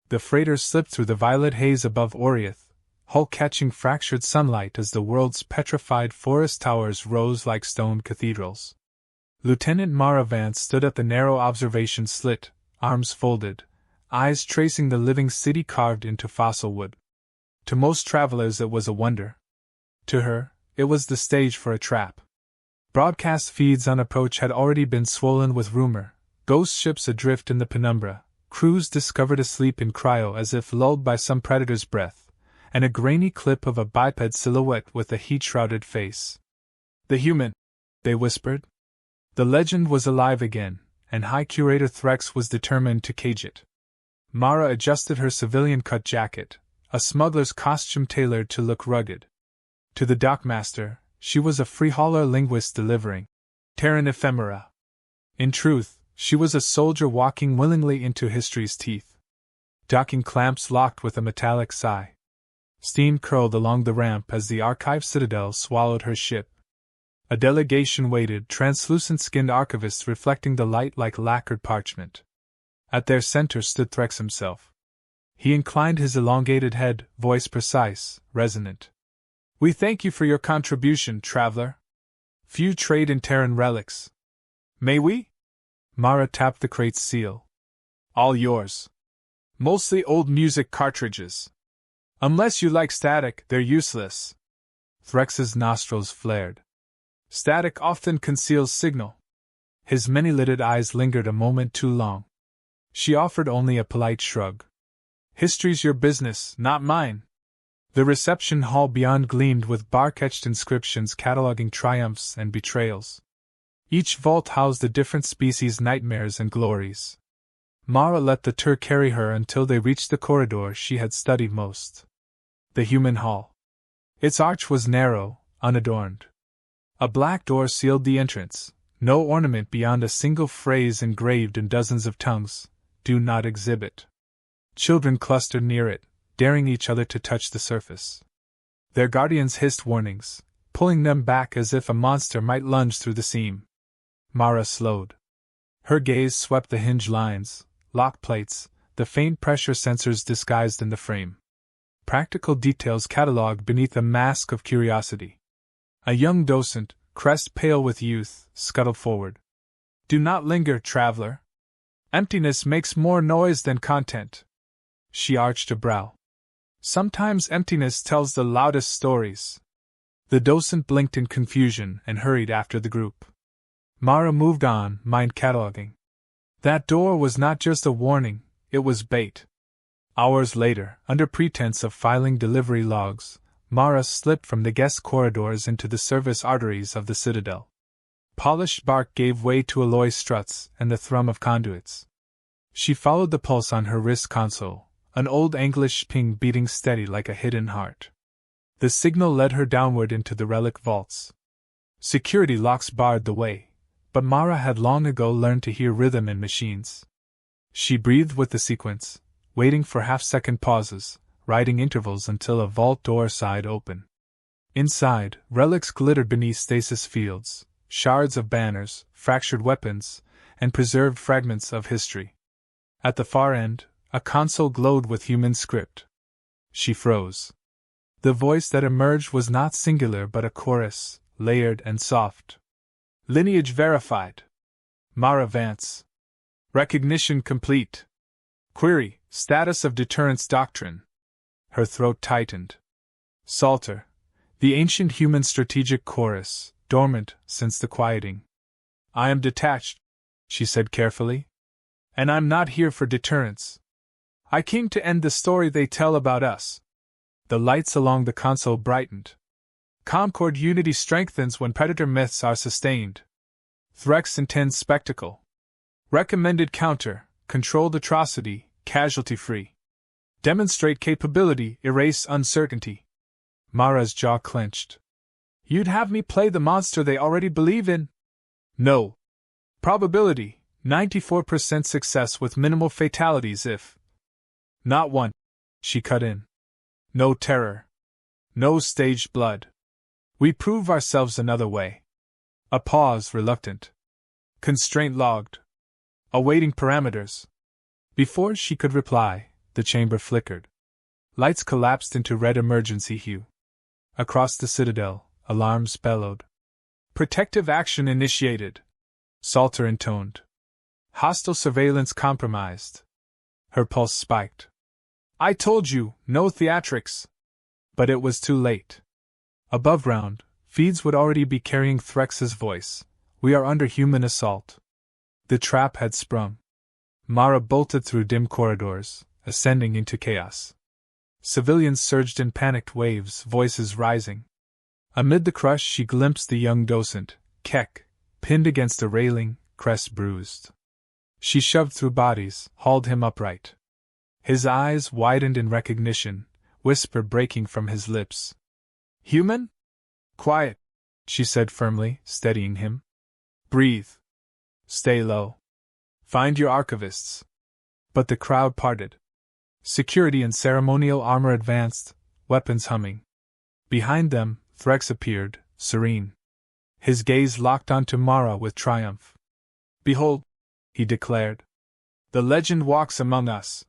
The freighter slipped through the violet haze above Oriath, hull catching fractured sunlight as the world's petrified forest towers rose like stone cathedrals. Lieutenant Mara Vance stood at the narrow observation slit, arms folded, eyes tracing the living city carved into fossil wood. To most travelers it was a wonder. To her, it was the stage for a trap. Broadcast feeds on approach had already been swollen with rumor, ghost ships adrift in the penumbra, crews discovered asleep in cryo as if lulled by some predator's breath, and a grainy clip of a biped silhouette with a heat-shrouded face. The human, they whispered. The legend was alive again, and High Curator Threx was determined to cage it. Mara adjusted her civilian-cut jacket, a smuggler's costume tailored to look rugged. To the dockmaster, she was a free-hauler linguist delivering Terran ephemera. In truth, she was a soldier walking willingly into history's teeth. Docking clamps locked with a metallic sigh. Steam curled along the ramp as the archive citadel swallowed her ship. A delegation waited, translucent-skinned archivists reflecting the light like lacquered parchment. At their center stood Threx himself. He inclined his elongated head, voice precise, resonant. "We thank you for your contribution, traveler. Few trade in Terran relics. May we?" Mara tapped the crate's seal. "All yours. Mostly old music cartridges. Unless you like static, they're useless." Threx's nostrils flared. "Static often conceals signal." His many-lidded eyes lingered a moment too long. She offered only a polite shrug. "History's your business, not mine." The reception hall beyond gleamed with bark-etched inscriptions cataloging triumphs and betrayals. Each vault housed a different species' nightmares and glories. Mara let the tour carry her until they reached the corridor she had studied most. The human hall. Its arch was narrow, unadorned. A black door sealed the entrance, no ornament beyond a single phrase engraved in dozens of tongues: "Do not exhibit." Children clustered near it, daring each other to touch the surface. Their guardians hissed warnings, pulling them back as if a monster might lunge through the seam. Mara slowed. Her gaze swept the hinge lines, lock plates, the faint pressure sensors disguised in the frame. Practical details catalogued beneath a mask of curiosity. A young docent, crest pale with youth, scuttled forward. "Do not linger, traveler. Emptiness makes more noise than content." She arched a brow. "Sometimes emptiness tells the loudest stories." The docent blinked in confusion and hurried after the group. Mara moved on, mind cataloging. That door was not just a warning, it was bait. Hours later, under pretense of filing delivery logs, Mara slipped from the guest corridors into the service arteries of the citadel. Polished bark gave way to alloy struts and the thrum of conduits. She followed the pulse on her wrist console, an old English ping beating steady like a hidden heart. The signal led her downward into the relic vaults. Security locks barred the way, but Mara had long ago learned to hear rhythm in machines. She breathed with the sequence, waiting for half-second pauses, riding intervals until a vault door sighed open. Inside, relics glittered beneath stasis fields, shards of banners, fractured weapons, and preserved fragments of history. At the far end, a console glowed with human script. She froze. The voice that emerged was not singular but a chorus, layered and soft. "Lineage verified. Mara Vance. Recognition complete. Query: status of deterrence doctrine." Her throat tightened. Psalter. The ancient human strategic chorus, dormant since the quieting. "I am detached," she said carefully. "And I'm not here for deterrence. I came to end the story they tell about us." The lights along the console brightened. "Concord unity strengthens when predator myths are sustained. Threx intends spectacle. Recommended counter, controlled atrocity, casualty-free. Demonstrate capability, erase uncertainty." Mara's jaw clenched. "You'd have me play the monster they already believe in?" "No. Probability, 94% success with minimal fatalities if..." "Not one," she cut in. "No terror. No staged blood. We prove ourselves another way." A pause, reluctant. "Constraint logged. Awaiting parameters." Before she could reply, The chamber flickered. Lights collapsed into red emergency hue. Across the citadel, alarms bellowed. Protective action initiated, Salter intoned. Hostile surveillance compromised. Her pulse spiked. I told you, no theatrics. But it was too late. Above ground, feeds would already be carrying Threx's voice. We are under human assault. The trap had sprung. Mara bolted through dim corridors, ascending into chaos. Civilians surged in panicked waves, voices rising. Amid the crush she glimpsed the young docent, Keck, pinned against a railing, crest bruised. She shoved through bodies, hauled him upright. His eyes widened in recognition, whisper breaking from his lips. Human? Quiet, she said firmly, steadying him. Breathe. Stay low. Find your archivists. But the crowd parted. Security in ceremonial armor advanced, weapons humming. Behind them, Threx appeared, serene. His gaze locked onto Mara with triumph. Behold, he declared. The legend walks among us.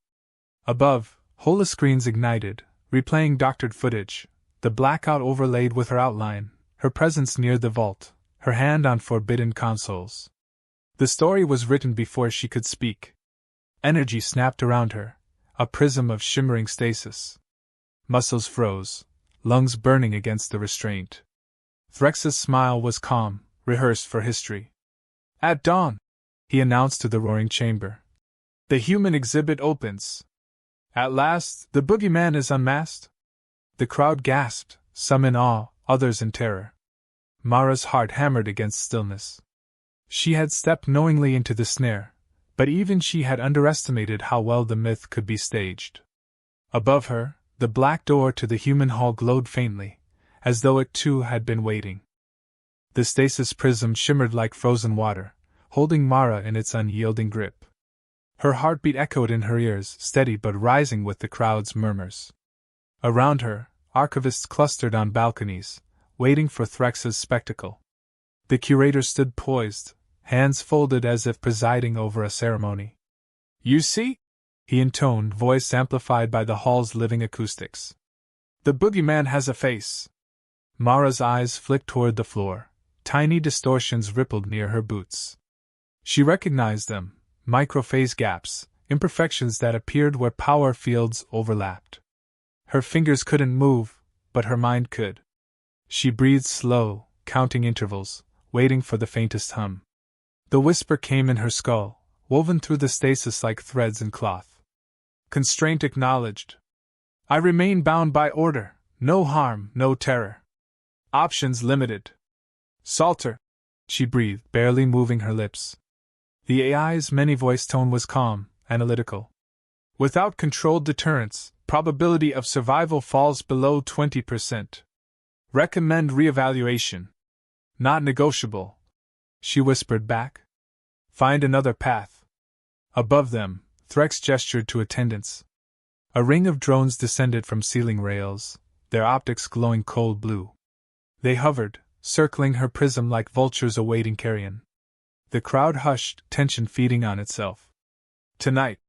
Above, holoscreens ignited, replaying doctored footage, the blackout overlaid with her outline, her presence near the vault, her hand on forbidden consoles. The story was written before she could speak. Energy snapped around her, a prism of shimmering stasis. Muscles froze, lungs burning against the restraint. Threx's smile was calm, rehearsed for history. At dawn, he announced to the roaring chamber. The human exhibit opens. At last, the Boogeyman is unmasked? The crowd gasped, some in awe, others in terror. Mara's heart hammered against stillness. She had stepped knowingly into the snare, but even she had underestimated how well the myth could be staged. Above her, the black door to the human hall glowed faintly, as though it too had been waiting. The stasis prism shimmered like frozen water, holding Mara in its unyielding grip. Her heartbeat echoed in her ears, steady but rising with the crowd's murmurs. Around her, archivists clustered on balconies, waiting for Threx's spectacle. The Curator stood poised, hands folded as if presiding over a ceremony. You see? He intoned, voice amplified by the hall's living acoustics. The Boogeyman has a face. Mara's eyes flicked toward the floor. Tiny distortions rippled near her boots. She recognized them, microphase gaps, imperfections that appeared where power fields overlapped. Her fingers couldn't move, but her mind could. She breathed slow, counting intervals, waiting for the faintest hum. The whisper came in her skull, woven through the stasis like threads in cloth. Constraint acknowledged. I remain bound by order, no harm, no terror. Options limited. Salter, she breathed, barely moving her lips. The AI's many-voice tone was calm, analytical. Without controlled deterrence, probability of survival falls below 20%. Recommend reevaluation. Not negotiable, she whispered back. Find another path. Above them, Threx gestured to attendants. A ring of drones descended from ceiling rails, their optics glowing cold blue. They hovered, circling her prism like vultures awaiting carrion. The crowd hushed, tension feeding on itself. Tonight,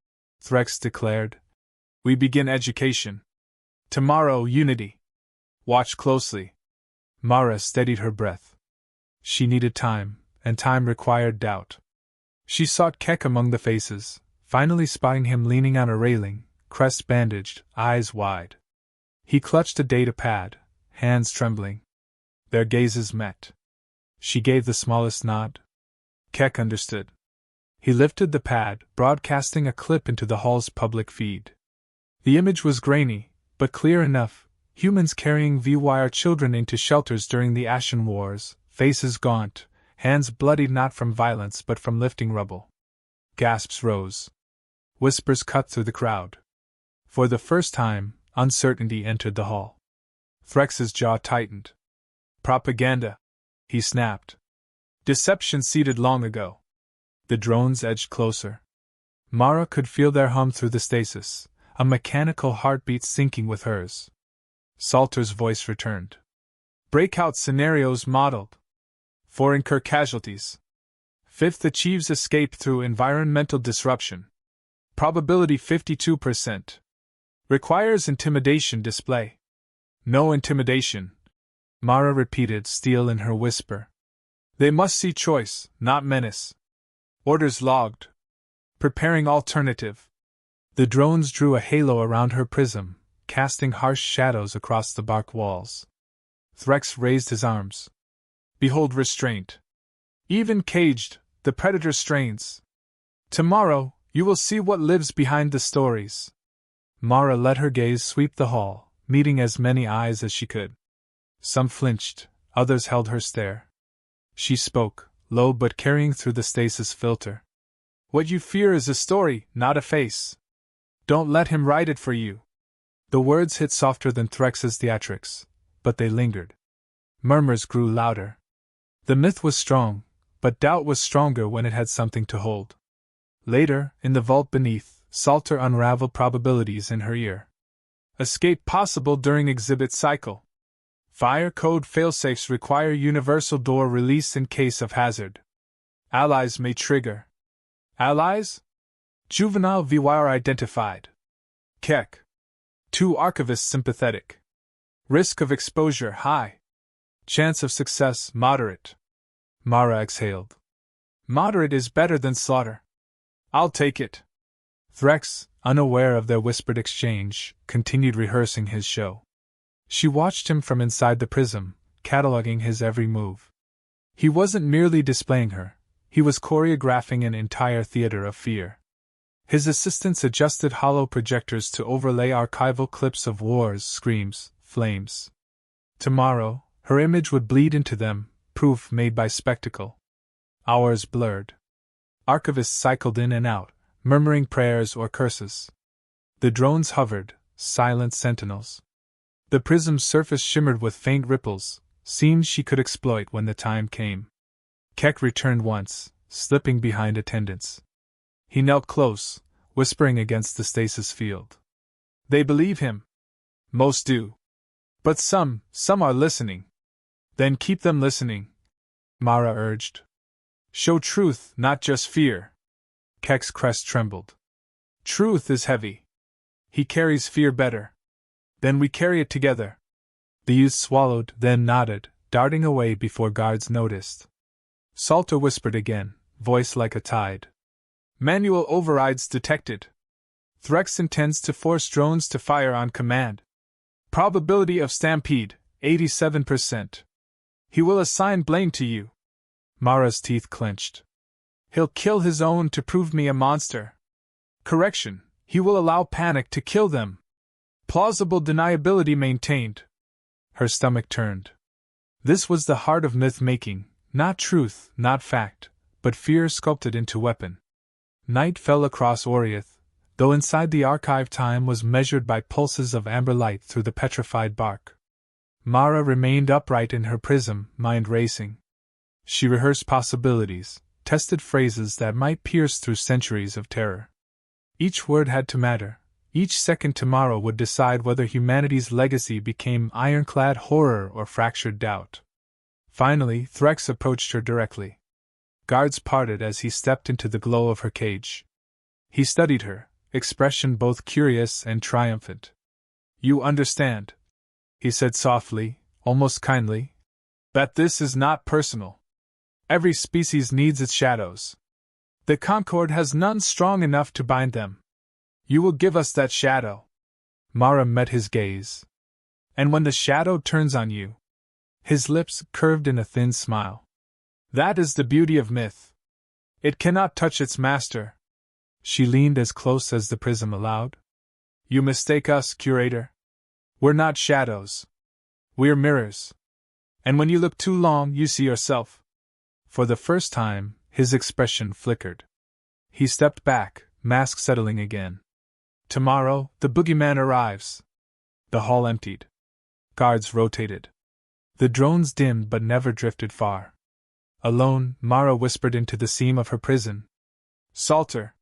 Threx declared, we begin education. Tomorrow, unity. Watch closely. Mara steadied her breath. She needed time, and time required doubt. She sought Keck among the faces, finally spotting him leaning on a railing, crest bandaged, eyes wide. He clutched a data pad, hands trembling. Their gazes met. She gave the smallest nod. Keck understood. He lifted the pad, broadcasting a clip into the hall's public feed. The image was grainy, but clear enough. Humans carrying V-wire children into shelters during the Ashen Wars, faces gaunt, hands bloodied not from violence but from lifting rubble. Gasps rose. Whispers cut through the crowd. For the first time, uncertainty entered the hall. Threx's jaw tightened. Propaganda, he snapped. Deception seeded long ago. The drones edged closer. Mara could feel their hum through the stasis, a mechanical heartbeat syncing with hers. Salter's voice returned. Breakout scenarios modeled. 4 incur casualties. 5th achieves escape through environmental disruption. Probability 52%. Requires intimidation display. No intimidation, Mara repeated, steel in her whisper. They must see choice, not menace. Orders logged. Preparing alternative. The drones drew a halo around her prism, casting harsh shadows across the bark walls. Threx raised his arms. Behold restraint. Even caged, the predator strains. Tomorrow, you will see what lives behind the stories. Mara let her gaze sweep the hall, meeting as many eyes as she could. Some flinched, others held her stare. She spoke, low but carrying through the stasis filter. What you fear is a story, not a face. Don't let him write it for you. The words hit softer than Threx's theatrics, but they lingered. Murmurs grew louder. The myth was strong, but doubt was stronger when it had something to hold. Later, in the vault beneath, Salter unraveled probabilities in her ear. Escape possible during exhibit cycle. Fire code failsafes require universal door release in case of hazard. Allies may trigger. Allies? Juvenile VYR identified. Keck. 2 archivists sympathetic. Risk of exposure high. Chance of success moderate. Mara exhaled. Moderate is better than slaughter. I'll take it. Threx, unaware of their whispered exchange, continued rehearsing his show. She watched him from inside the prism, cataloging his every move. He wasn't merely displaying her, he was choreographing an entire theater of fear. His assistants adjusted hollow projectors to overlay archival clips of wars, screams, flames. Tomorrow, her image would bleed into them, proof made by spectacle. Hours blurred. Archivists cycled in and out, murmuring prayers or curses. The drones hovered, silent sentinels. The prism's surface shimmered with faint ripples, seams she could exploit when the time came. Keck returned once, slipping behind attendants. He knelt close, whispering against the stasis field. They believe him. Most do. But some are listening. Then keep them listening, Mara urged. Show truth, not just fear. Keck's crest trembled. Truth is heavy. He carries fear better. Then we carry it together. The youth swallowed, then nodded, darting away before guards noticed. Salter whispered again, voice like a tide. Manual overrides detected. Threx intends to force drones to fire on command. Probability of stampede, 87%. He will assign blame to you. Mara's teeth clenched. He'll kill his own to prove me a monster. Correction, he will allow panic to kill them. Plausible deniability maintained. Her stomach turned. This was the heart of myth-making, not truth, not fact, but fear sculpted into weapon. Night fell across Oriath, though inside the archive time was measured by pulses of amber light through the petrified bark. Mara remained upright in her prism, mind racing. She rehearsed possibilities, tested phrases that might pierce through centuries of terror. Each word had to matter. Each second tomorrow would decide whether humanity's legacy became ironclad horror or fractured doubt. Finally, Threx approached her directly. Guards parted as he stepped into the glow of her cage. He studied her, expression both curious and triumphant. You understand, he said softly, almost kindly, that this is not personal. Every species needs its shadows. The Concord has none strong enough to bind them. You will give us that shadow. Mara met his gaze. And when the shadow turns on you. His lips curved in a thin smile. That is the beauty of myth. It cannot touch its master. She leaned as close as the prism allowed. You mistake us, Curator. We're not shadows. We're mirrors. And when you look too long, you see yourself. For the first time, his expression flickered. He stepped back, mask settling again. Tomorrow, the Boogeyman arrives. The hall emptied. Guards rotated. The drones dimmed but never drifted far. Alone, Mara whispered into the seam of her prison. Salter.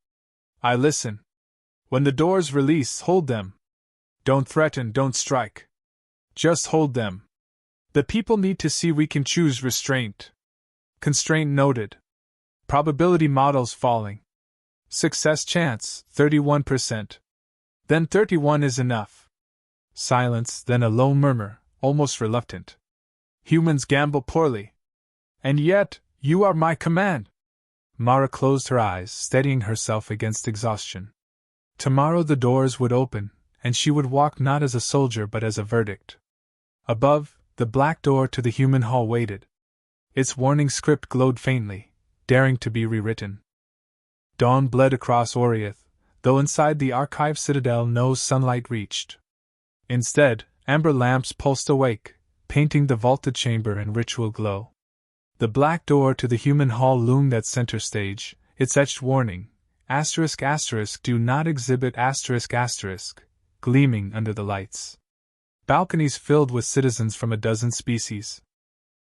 I listen. When the doors release, hold them. Don't threaten, don't strike. Just hold them. The people need to see we can choose restraint. Constraint noted. Probability models falling. Success chance, 31%. Then 31 is enough. Silence, then a low murmur, almost reluctant. Humans gamble poorly. And yet, you are my command. Mara closed her eyes, steadying herself against exhaustion. Tomorrow the doors would open, and she would walk not as a soldier but as a verdict. Above, the black door to the human hall waited. Its warning script glowed faintly, daring to be rewritten. Dawn bled across Oriath, though inside the archive citadel no sunlight reached. Instead, amber lamps pulsed awake, painting the vaulted chamber in ritual glow. The black door to the human hall loomed at center stage, its etched warning, **** do not exhibit ***, gleaming under the lights. Balconies filled with citizens from a dozen species.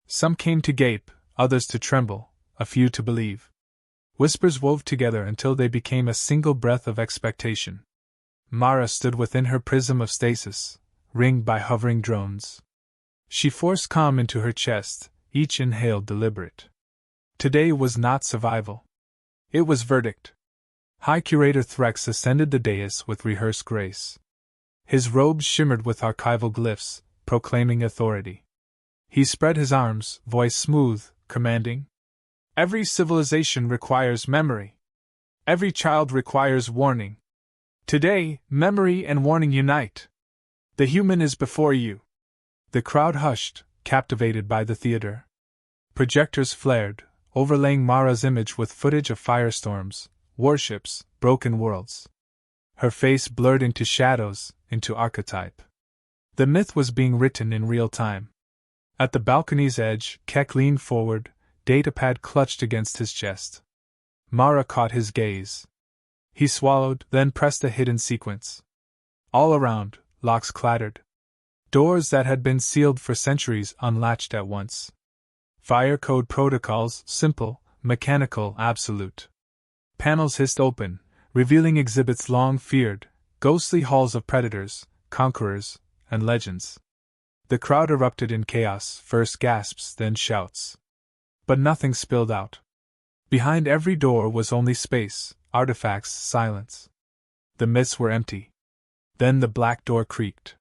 Some came to gape, others to tremble, a few to believe. Whispers wove together until they became a single breath of expectation. Mara stood within her prism of stasis, ringed by hovering drones. She forced calm into her chest, each inhale deliberate. Today was not survival. It was verdict. High Curator Threx ascended the dais with rehearsed grace. His robes shimmered with archival glyphs, proclaiming authority. He spread his arms, voice smooth, commanding. Every civilization requires memory. Every child requires warning. Today, memory and warning unite. The human is before you. The crowd hushed, captivated by the theater. Projectors flared, overlaying Mara's image with footage of firestorms, warships, broken worlds. Her face blurred into shadows, into archetype. The myth was being written in real time. At the balcony's edge, Keck leaned forward, datapad clutched against his chest. Mara caught his gaze. He swallowed, then pressed a hidden sequence. All around, locks clattered. Doors that had been sealed for centuries unlatched at once. Fire code protocols, simple, mechanical, absolute. Panels hissed open, revealing exhibits long feared, ghostly halls of predators, conquerors, and legends. The crowd erupted in chaos, first gasps, then shouts. But nothing spilled out. Behind every door was only space, artifacts, silence. The myths were empty. Then the black door creaked.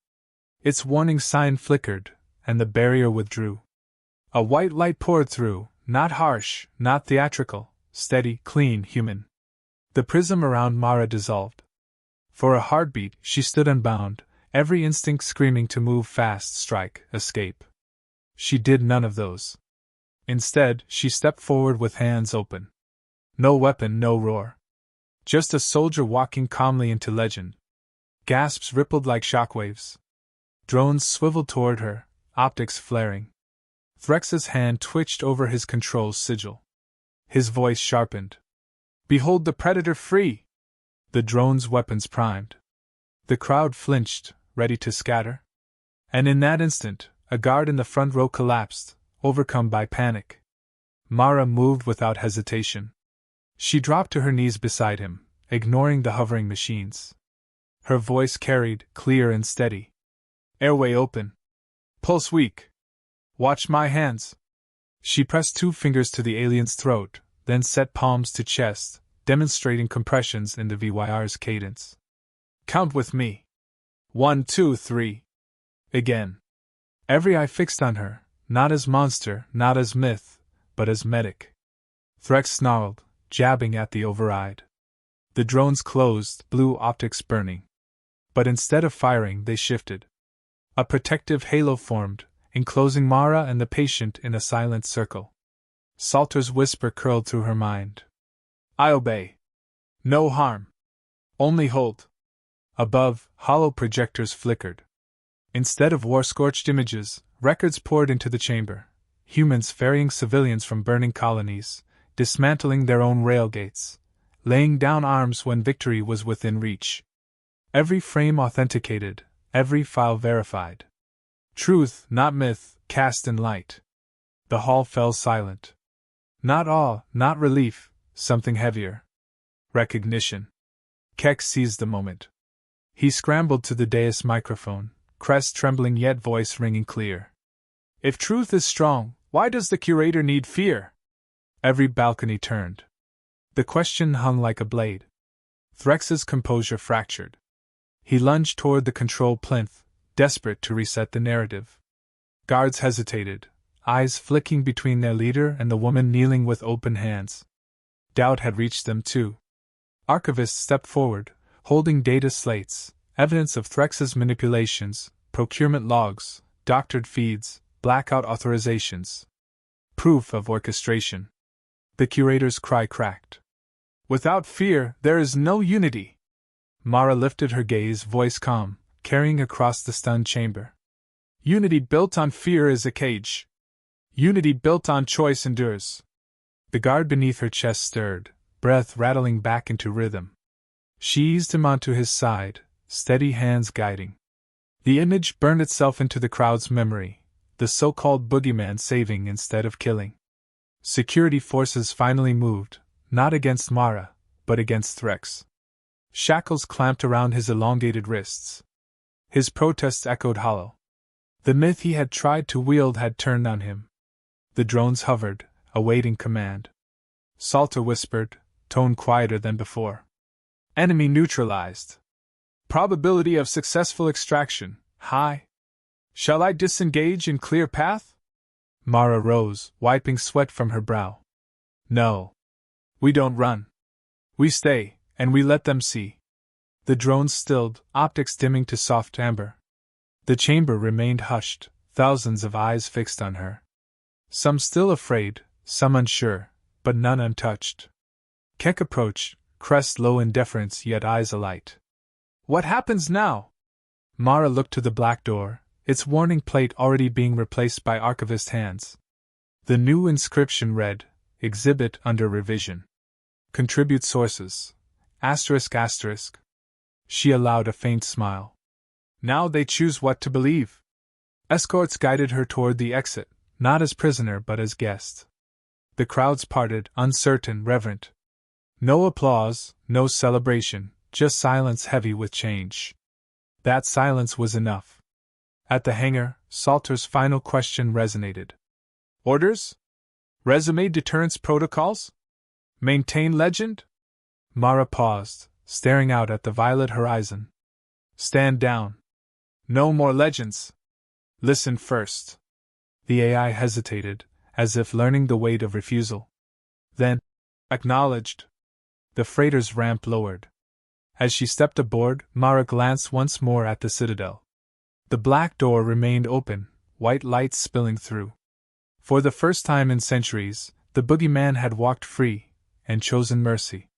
Its warning sign flickered, and the barrier withdrew. A white light poured through, not harsh, not theatrical, steady, clean, human. The prism around Mara dissolved. For a heartbeat, she stood unbound, every instinct screaming to move fast, strike, escape. She did none of those. Instead, she stepped forward with hands open. No weapon, no roar. Just a soldier walking calmly into legend. Gasps rippled like shockwaves. Drones swiveled toward her, optics flaring. Threx's hand twitched over his control sigil. His voice sharpened. Behold the predator free! The drone's weapons primed. The crowd flinched, ready to scatter. And in that instant, a guard in the front row collapsed, overcome by panic. Mara moved without hesitation. She dropped to her knees beside him, ignoring the hovering machines. Her voice carried, clear and steady. Airway open. Pulse weak. Watch my hands. She pressed 2 fingers to the alien's throat, then set palms to chest, demonstrating compressions in the VYR's cadence. Count with me. 1, 2, 3. Again. Every eye fixed on her, not as monster, not as myth, but as medic. Threx snarled, jabbing at the override. The drones closed, blue optics burning. But instead of firing, they shifted. A protective halo formed, enclosing Mara and the patient in a silent circle. Salter's whisper curled through her mind. I obey. No harm. Only hold. Above, hollow projectors flickered. Instead of war-scorched images, records poured into the chamber. Humans ferrying civilians from burning colonies, dismantling their own railgates, laying down arms when victory was within reach. Every frame authenticated, every file verified. Truth, not myth, cast in light. The hall fell silent. Not awe, not relief, something heavier. Recognition. Keck seized the moment. He scrambled to the dais microphone, crest trembling yet voice ringing clear. If truth is strong, why does the Curator need fear? Every balcony turned. The question hung like a blade. Threx's composure fractured. He lunged toward the control plinth, desperate to reset the narrative. Guards hesitated, eyes flicking between their leader and the woman kneeling with open hands. Doubt had reached them too. Archivists stepped forward, holding data slates, evidence of Threx's manipulations, procurement logs, doctored feeds, blackout authorizations. Proof of orchestration. The curator's cry cracked. Without fear, there is no unity. Mara lifted her gaze, voice calm, carrying across the stunned chamber. Unity built on fear is a cage. Unity built on choice endures. The guard beneath her chest stirred, breath rattling back into rhythm. She eased him onto his side, steady hands guiding. The image burned itself into the crowd's memory, the so-called Boogeyman saving instead of killing. Security forces finally moved, not against Mara, but against Threx. Shackles clamped around his elongated wrists. His protests echoed hollow. The myth he had tried to wield had turned on him. The drones hovered, awaiting command. Salter whispered, tone quieter than before. Enemy neutralized. Probability of successful extraction, high. Shall I disengage and clear path? Mara rose, wiping sweat from her brow. No. We don't run. We stay, and we let them see. The drones stilled, optics dimming to soft amber. The chamber remained hushed, thousands of eyes fixed on her. Some still afraid, some unsure, but none untouched. Keck approached, crest low in deference yet eyes alight. What happens now? Mara looked to the black door, its warning plate already being replaced by archivist hands. The new inscription read, Exhibit under revision. Contribute sources. ***. She allowed a faint smile. Now they choose what to believe. Escorts guided her toward the exit, not as prisoner but as guest. The crowds parted, uncertain, reverent. No applause, no celebration, just silence heavy with change. That silence was enough. At the hangar, Salter's final question resonated. Orders? Resume deterrence protocols? Maintain legend? Mara paused, staring out at the violet horizon. Stand down. No more legends. Listen first. The AI hesitated, as if learning the weight of refusal. Then, acknowledged. The freighter's ramp lowered. As she stepped aboard, Mara glanced once more at the citadel. The black door remained open, white lights spilling through. For the first time in centuries, the Boogeyman had walked free, and chosen mercy.